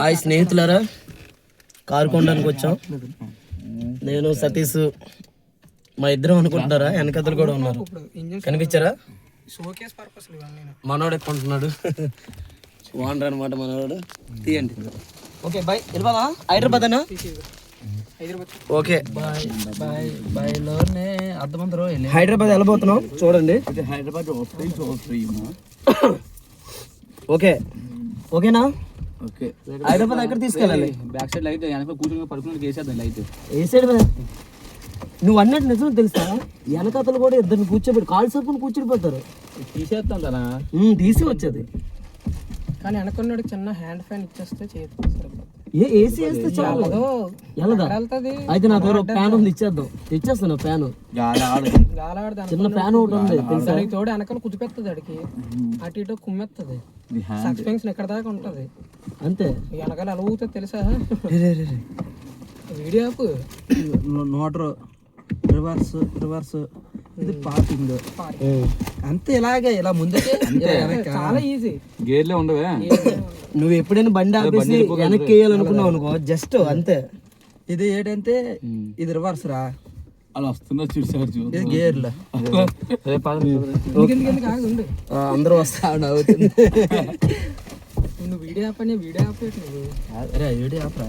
Hi స్నేహితులారా, car కొనడానికి వచ్చాం. నేను సతీష్, మా ఇద్దరం అనుకుంటున్నారా? వెనకతలు కూడా ఉన్నారు, కనిపించారా? మనోడు ఎక్కుంటున్నాడు, ఓనర్ అనమాట మనోడు. తీయండి. ఓకే బాయ్, వెళ్ళిపోదా? హైదరాబాద్ అన్నా? Okay bye bye bye. లోనే అర్థమందరూ హైదరాబాద్ వెళ్ళబోతున్నాం, చూడండి. హైదరాబాద్ ఓకే ఓకేనా? ఓకే. హైదరాబాద్ ఎక్కడ తీసుకెళ్ళాలి? బ్యాక్ సైడ్ లైట్ వెనక కూర్చొని పడుకుని వేసేద్దాం. లైట్ ఏ సైడ్? నువ్వు అన్నట్టు నిజం తెలుసా? వెనకతలు కూడా ఇద్దరిని కూర్చోబెట్టి కాల్ సప్పుని కూర్చోబెడతారు. తీసేస్తాం కదా, తీసి వచ్చేది. కానీ వెనకున్నాడు చిన్న హ్యాండ్ ఫ్యాన్ ఇచ్చేస్తే ఏసీ వేస్తే చాలు. అయితే నా దగ్గర ఫ్యాన్ ఉంది, ఇచ్చేస్తాను ఫ్యాన్. చిన్న ఫ్యాన్ ఒకటి ఉంది తెలుసా? తోడు వెనకాల కుదిపెత్తది, అడికి అటు ఇటు కుమ్మెత్తది. సస్పెన్షన్ ఎక్కడ దాకా ఉంటది అంతే. వెనకాల ఎలా ఊగుతుంది తెలుసా? వీడియో ఆపు. మోటార్ రివర్స్ రివర్స్, ఇది పార్కింగ్ అంతే. ఇలాగే ఇలా ముందుకే చాలా ఈజీ. గేర్లే ఉండవే. నువ్వు ఎప్పుడైనా బండి ఆపేసి వెనక్కి వేయాలనుకున్నావు అనుకో, జస్ట్ అంతే. ఇది ఏంటంటే ఇది రివర్స్ రా, అలా వస్తున్నా చూసారు. ఇది గేర్లు. అందరూ వస్తా అవుతుంది. నువ్వు వీడియో ఆపని వీడియో ఆపేటి. వీడియో ఆపరా.